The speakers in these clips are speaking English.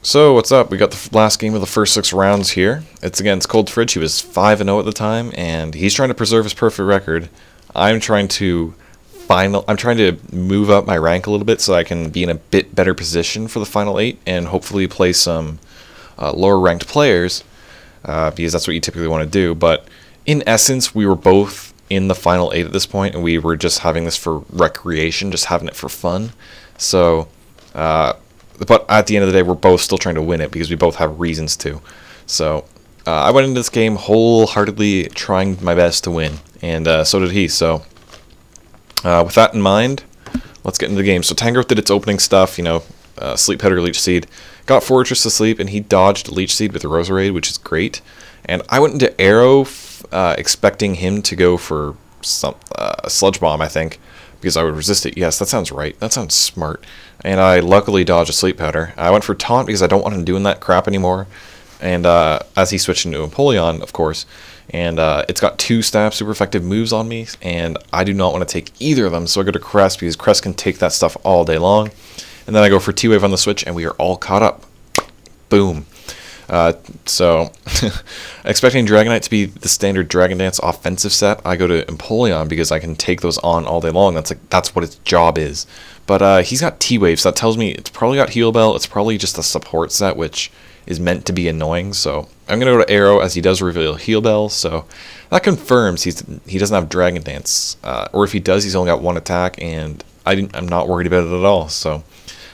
So, what's up? We got the last game of the first 6 rounds here. It's against ColdFridge. He was 5-0 at the time, and he's trying to preserve his perfect record. I'm trying to move up my rank a little bit so I can be in a bit better position for the final 8 and hopefully play some lower ranked players because that's what you typically want to do. But in essence, we were both in the final 8 at this point, and we were just having this for recreation, just having it for fun. So, but at the end of the day, we're both still trying to win it because we both have reasons to. So I went into this game wholeheartedly trying my best to win, and so did he. So with that in mind, let's get into the game. So Tangrowth did its opening stuff, you know, Sleep Powder, Leech Seed. Got Fortress to sleep, and he dodged Leech Seed with the Roserade, which is great. And I went into Arrow expecting him to go for some Sludge Bomb, I think, because I would resist it. Yes, that sounds right. That sounds smart. And I luckily dodged a Sleep Powder. I went for Taunt because I don't want him doing that crap anymore. And as he switched into Empoleon, of course. And it's got 2 stab super effective moves on me, and I do not want to take either of them. So I go to Crest because Crest can take that stuff all day long. And then I go for T-Wave on the switch, and we are all caught up. Boom. So, expecting Dragonite to be the standard Dragon Dance offensive set, I go to Empoleon because I can take those on all day long. That's what its job is. But he's got T-Wave, so that tells me it's probably got Heal Bell. It's probably just a support set, which is meant to be annoying. So I'm gonna go to Arrow as he does reveal Heal Bell. So that confirms he doesn't have Dragon Dance, or if he does, he's only got 1 attack, and I'm not worried about it at all. So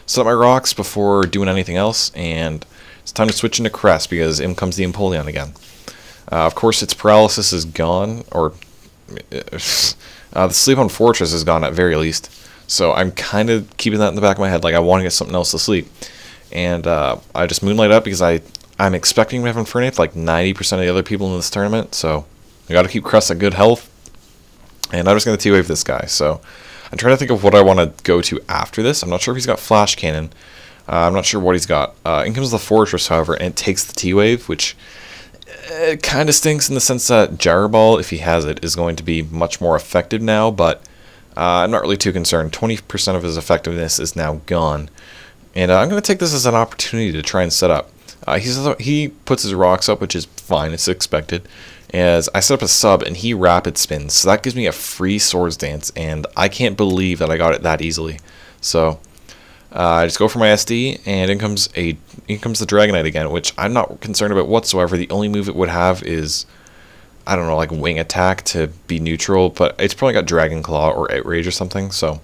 set up my rocks before doing anything else, and it's time to switch into Crest because in comes the Empoleon again. Of course, its paralysis is gone, or the sleep on Fortress is gone at very least. So I'm kind of keeping that in the back of my head, like I want to get something else to sleep. And I just Moonlight up because I'm expecting to have Infernape like 90% of the other people in this tournament. So I got to keep Crest at good health. And I'm just going to T-Wave this guy. So I'm trying to think of what I want to go to after this. I'm not sure if he's got Flash Cannon. I'm not sure what he's got. In comes the Fortress, however, and it takes the T-Wave, which kind of stinks in the sense that Gyro Ball, if he has it, is going to be much more effective now, but I'm not really too concerned. 20% of his effectiveness is now gone. And I'm going to take this as an opportunity to try and set up. He puts his rocks up, which is fine, it's expected, as I set up a sub and he rapid spins. So that gives me a free Swords Dance, and I can't believe that I got it that easily. So I just go for my SD, and in comes the Dragonite again, which I'm not concerned about whatsoever. The only move it would have is, I don't know, like Wing Attack to be neutral, but it's probably got Dragon Claw or Outrage or something. So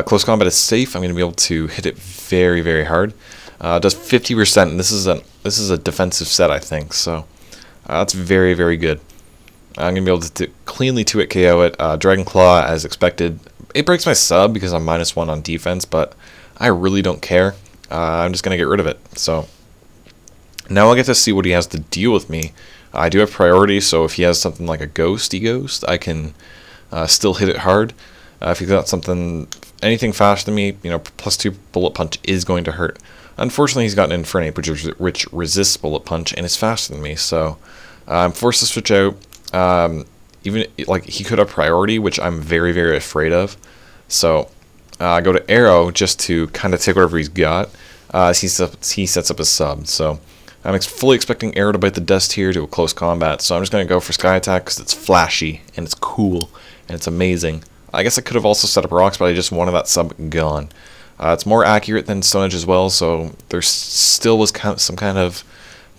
close combat is safe. I'm going to be able to hit it very, very hard. It does 50%, and this is a defensive set, I think. So that's very, very good. I'm going to be able to cleanly 2-hit KO it. Dragon Claw, as expected. It breaks my sub because I'm -1 on defense, but I really don't care. I'm just going to get rid of it. So now I get to see what he has to deal with me. I do have priority, so if he has something like a Ghost, I can still hit it hard. If he's got anything faster than me, you know, +2 Bullet Punch is going to hurt. Unfortunately, he's got an Infernape, which resists Bullet Punch and is faster than me, so I'm forced to switch out. Even like he could have priority, which I'm very, very afraid of. So I go to Arrow just to kind of take whatever he's got. He sets up a sub, so I'm fully expecting Arrow to bite the dust here to a close combat. So I'm just going to go for Sky Attack because it's flashy and it's cool and it's amazing. I guess I could have also set up rocks, but I just wanted that sub gone. It's more accurate than Stone Edge as well, so there still was some kind of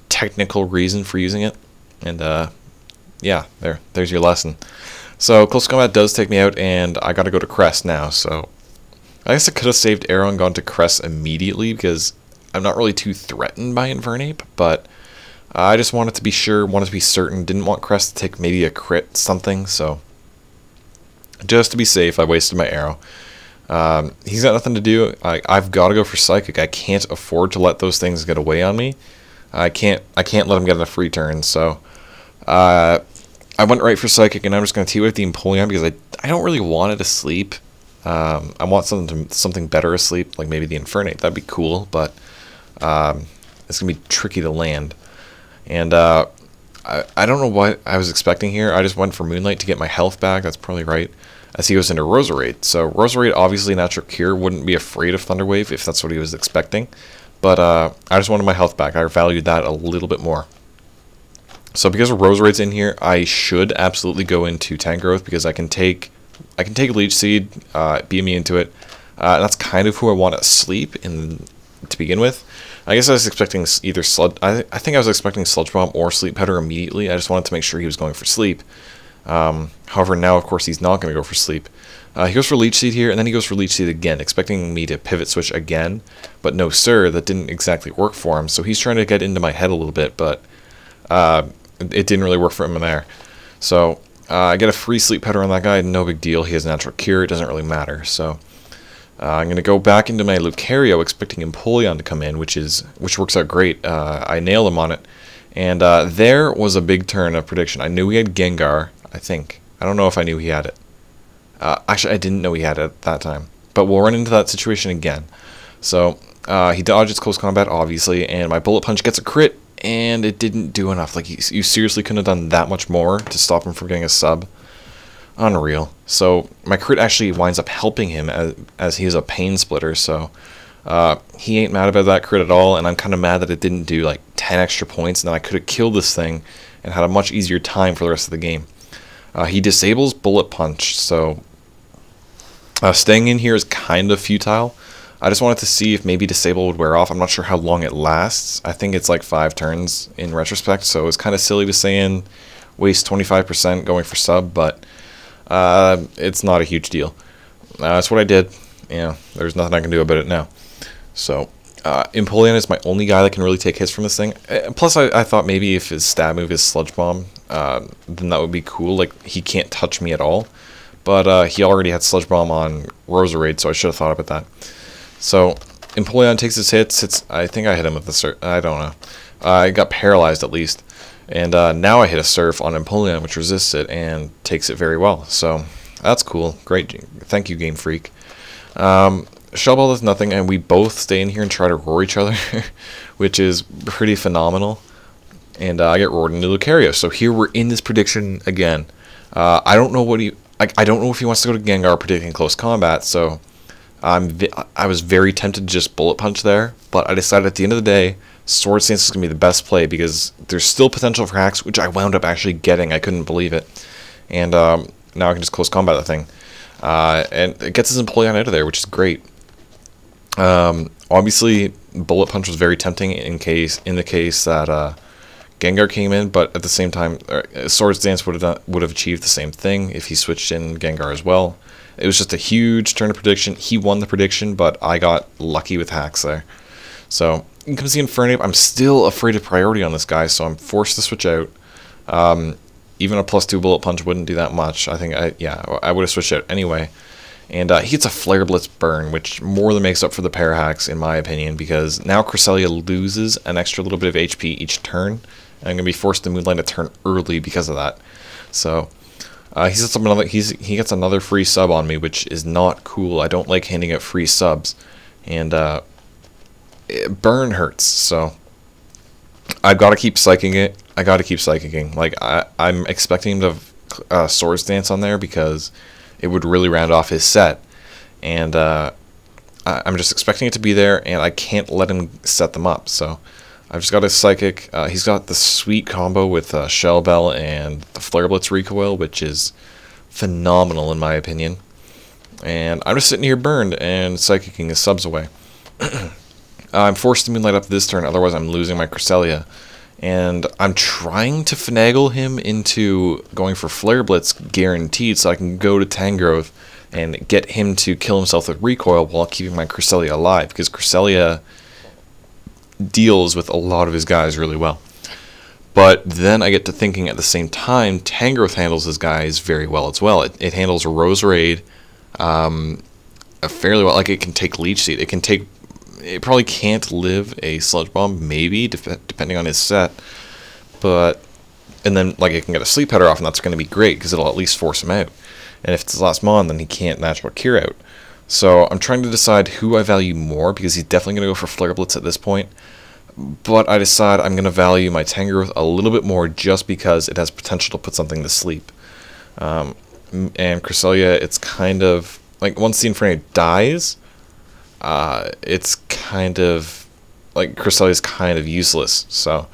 technical reason for using it. And yeah, there's your lesson. So close combat does take me out, and I got to go to Crest now. So I guess I could have saved Arrow and gone to Crest immediately because I'm not really too threatened by Infernape, but I just wanted to be sure, wanted to be certain, didn't want Crest to take maybe a crit something, so just to be safe, I wasted my Arrow. He's got nothing to do. I've got to go for Psychic. I can't afford to let those things get away on me. I can't let him get a free turn, so I went right for Psychic, and I'm just going to T-Wave the Empoleon because I don't really want it asleep. I want something better asleep, like maybe the Infernape. That'd be cool, but it's going to be tricky to land. And I don't know what I was expecting here. I just went for Moonlight to get my health back. That's probably right. As he goes into Roserade. So Roserade, obviously Natural Cure, wouldn't be afraid of Thunder Wave if that's what he was expecting. But I just wanted my health back. I valued that a little bit more. So because of Rose Raid's in here, I should absolutely go into Tangrowth because I can take Leech Seed, be immune to it. That's kind of who I want to sleep to begin with. I guess I was expecting either I think I was expecting Sludge Bomb or Sleep Powder immediately. I just wanted to make sure he was going for Sleep. However, now of course he's not going to go for Sleep. He goes for Leech Seed here, and then he goes for Leech Seed again, expecting me to pivot switch again. But no sir, that didn't exactly work for him. So he's trying to get into my head a little bit, but it didn't really work for him in there. So I get a free Sleep Powder on that guy, no big deal. He has Natural Cure, it doesn't really matter. So I'm going to go back into my Lucario, expecting Empoleon to come in, which works out great. I nail him on it. And there was a big turn of prediction. I knew he had Gengar, I think. I don't know if I knew he had it. Actually, I didn't know he had it at that time. But we'll run into that situation again. So he dodges close combat, obviously, and my Bullet Punch gets a crit, and it didn't do enough. Like, you seriously couldn't have done that much more to stop him from getting a sub. Unreal. So my crit actually winds up helping him as he is a Pain Splitter, so he ain't mad about that crit at all, and I'm kind of mad that it didn't do like 10 extra points, and then I could have killed this thing and had a much easier time for the rest of the game. He disables Bullet Punch, so staying in here is kind of futile. I just wanted to see if maybe Disable would wear off. I'm not sure how long it lasts. I think it's like 5 turns in retrospect, so it's kind of silly to stay in, waste 25% going for sub, but it's not a huge deal. That's what I did. Yeah, there's nothing I can do about it now. So, Empoleon is my only guy that can really take hits from this thing. Plus, I thought maybe if his stab move is Sludge Bomb, then that would be cool. Like, he can't touch me at all. But he already had Sludge Bomb on Roserade, so I should have thought about that. So, Empoleon takes his hits. I think I hit him with the I don't know. I got paralyzed at least. And now I hit a Surf on Empoleon, which resists it and takes it very well. So, that's cool. Great. Thank you, Game Freak. Shell Ball does nothing, and we both stay in here and try to roar each other, which is pretty phenomenal. And I get roared into Lucario. So here we're in this prediction again. I don't know what I don't know if he wants to go to Gengar predicting close combat. So I was very tempted to just Bullet Punch there, but I decided at the end of the day, Sword Stance is gonna be the best play because there's still potential for hacks, which I wound up actually getting. I couldn't believe it, and now I can just close combat the thing. And it gets his Empoleon out of there, which is great. Obviously, Bullet Punch was very tempting in the case that Gengar came in, but at the same time, Swords Dance would have achieved the same thing if he switched in Gengar as well. It was just a huge turn of prediction. He won the prediction, but I got lucky with hacks there. So, in comes the Infernape. I'm still afraid of priority on this guy, so I'm forced to switch out. Even a +2 Bullet Punch wouldn't do that much. I think I would have switched out anyway. And he gets a Flare Blitz burn, which more than makes up for the pair hacks, in my opinion, because now Cresselia loses an extra little bit of HP each turn, and I'm going to be forced to Moonlight a turn early because of that. So, he gets another free sub on me, which is not cool. I don't like handing out free subs, and burn hurts, so I've got to keep psyching it. I got to keep psyching. Like, I'm expecting him to Swords Dance on there because it would really round off his set, and I'm just expecting it to be there, and I can't let him set them up, so I've just got a Psychic. He's got the sweet combo with Shell Bell and the Flare Blitz recoil, which is phenomenal in my opinion, and I'm just sitting here burned and Psychicking his subs away. I'm forced to Moonlight up this turn, otherwise I'm losing my Cresselia. And I'm trying to finagle him into going for Flare Blitz guaranteed so I can go to Tangrowth and get him to kill himself with recoil while keeping my Cresselia alive, because Cresselia deals with a lot of his guys really well. But then I get to thinking at the same time, Tangrowth handles his guys very well as well. It handles Roserade fairly well. Like, it can take Leech Seed. It probably can't live a Sludge Bomb, maybe, depending on his set. And then, like, it can get a Sleep Powder off, and that's going to be great, because it'll at least force him out. And if it's his last Mon, then he can't Natural Cure out. So I'm trying to decide who I value more, because he's definitely going to go for Flare Blitz at this point. But I decide I'm going to value my Tangrowth a little bit more, just because it has potential to put something to sleep. And Cresselia, it's kind of, like, once the Infernape dies, it's kind of like Cresselia is kind of useless. So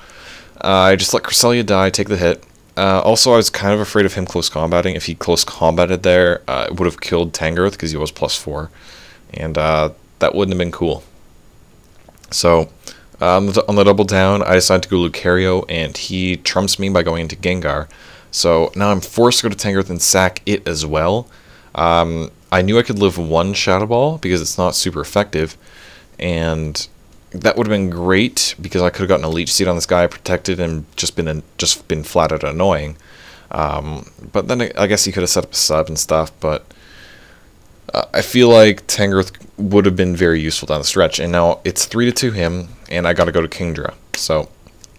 I just let Cresselia die, take the hit. Also, I was kind of afraid of him close combating. If he close combated there, it would have killed Tangrowth because he was +4, and that wouldn't have been cool. So on the double down, I decided to go Lucario, and he trumps me by going into Gengar. So now I'm forced to go to Tangrowth and sack it as well. I knew I could live one Shadow Ball because it's not super effective, and that would have been great because I could have gotten a Leech Seed on this guy, protected, and just been flat out annoying. But then I guess he could have set up a sub and stuff. But I feel like Tangrowth would have been very useful down the stretch. And now it's 3-2 him, and I got to go to Kingdra. So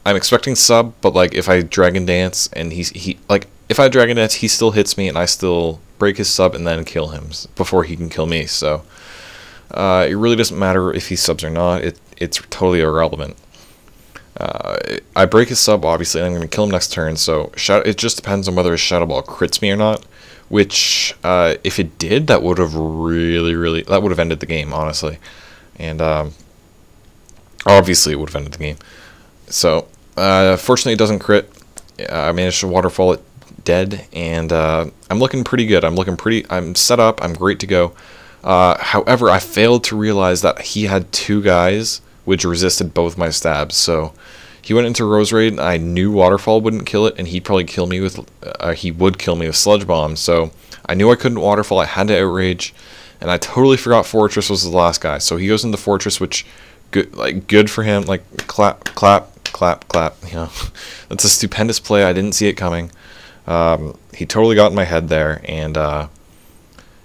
I'm expecting sub, but like if I Dragon Dance and if I Dragon Dance, he still hits me, and I still break his sub and then kill him before he can kill me. So it really doesn't matter if he subs or not. It's totally irrelevant. I break his sub, obviously, and I'm going to kill him next turn, so it just depends on whether his Shadow Ball crits me or not, which, if it did, that would have that would have ended the game, honestly. And, obviously it would have ended the game. So, fortunately it doesn't crit. I managed to waterfall it dead, and, I'm looking pretty good. I'm set up, I'm great to go. However, I failed to realize that he had 2 guys which resisted both my stabs. So he went into Roserade, and I knew Waterfall wouldn't kill it, and he'd probably kill me with Sludge Bomb. So I knew I couldn't Waterfall. I had to Outrage, and I totally forgot Fortress was the last guy. So he goes into Fortress, which good for him. Like clap, clap, clap, clap. You know, that's a stupendous play. I didn't see it coming. He totally got in my head there, and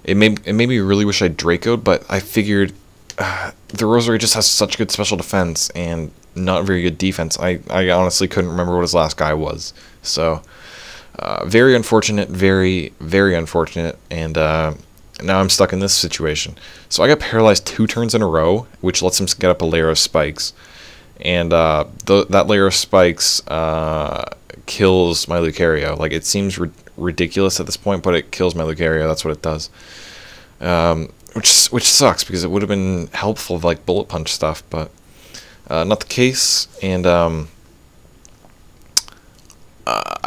it made me really wish I Draco'd, but I figured the Roserade just has such good special defense and not very good defense. I honestly couldn't remember what his last guy was. So, very unfortunate, very, very unfortunate, and now I'm stuck in this situation. So I got paralyzed 2 turns in a row, which lets him get up a layer of spikes. And that layer of spikes kills my Lucario. Like, it seems ridiculous at this point, but it kills my Lucario. That's what it does. Which sucks because it would have been helpful with like Bullet Punch stuff, but not the case. And I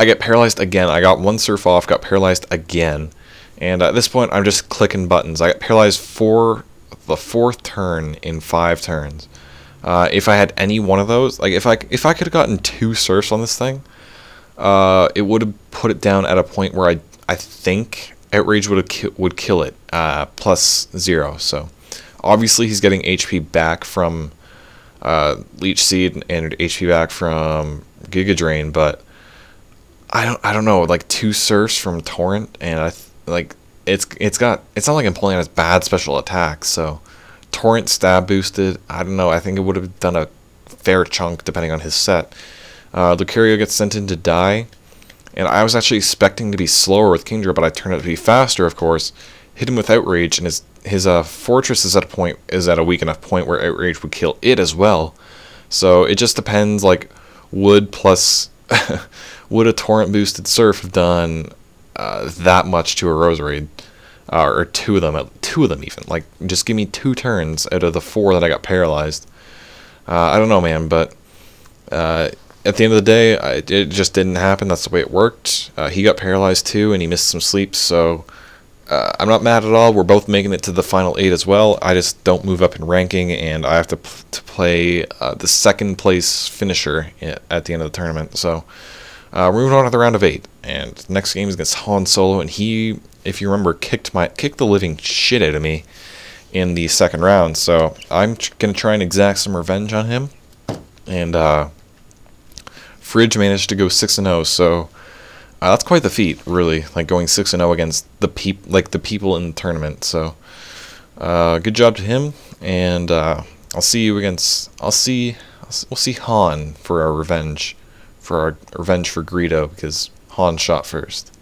get paralyzed again. I got 1 surf off, got paralyzed again, and at this point I'm just clicking buttons. I got paralyzed for the 4th turn in 5 turns. If I had any one of those, like if I could have gotten 2 surfs on this thing, it would have put it down at a point where I think Outrage would kill it, +0. So obviously he's getting HP back from Leech Seed and HP back from Giga Drain, but I don't know, like 2 surfs from Torrent, and it's not like I'm pulling out his bad special attacks. So Torrent stab boosted, I don't know, I think it would have done a fair chunk depending on his set. Lucario gets sent in to die. And I was actually expecting to be slower with Kingdra, but I turned out to be faster, of course. Hit him with Outrage, and his Fortress is at a weak enough point where Outrage would kill it as well. So it just depends, like, would a Torrent boosted Surf have done that much to a Roserade? Or 2 of them even. Like, just give me 2 turns out of the 4 that I got paralyzed. I don't know, man, but at the end of the day, it just didn't happen. That's the way it worked. He got paralyzed too, and he missed some sleep, so I'm not mad at all. We're both making it to the final 8 as well. I just don't move up in ranking, and I have to play the 2nd place finisher at the end of the tournament. So we're moving on to the round of 8, and the next game is against Han Solo, and he, if you remember, kicked the living shit out of me in the 2nd round. So I'm going to try and exact some revenge on him, and Fridge managed to go 6-0, so that's quite the feat, really. Like going 6-0 against the people in the tournament. So good job to him, and we'll see Han for our revenge for Greedo, because Han shot first.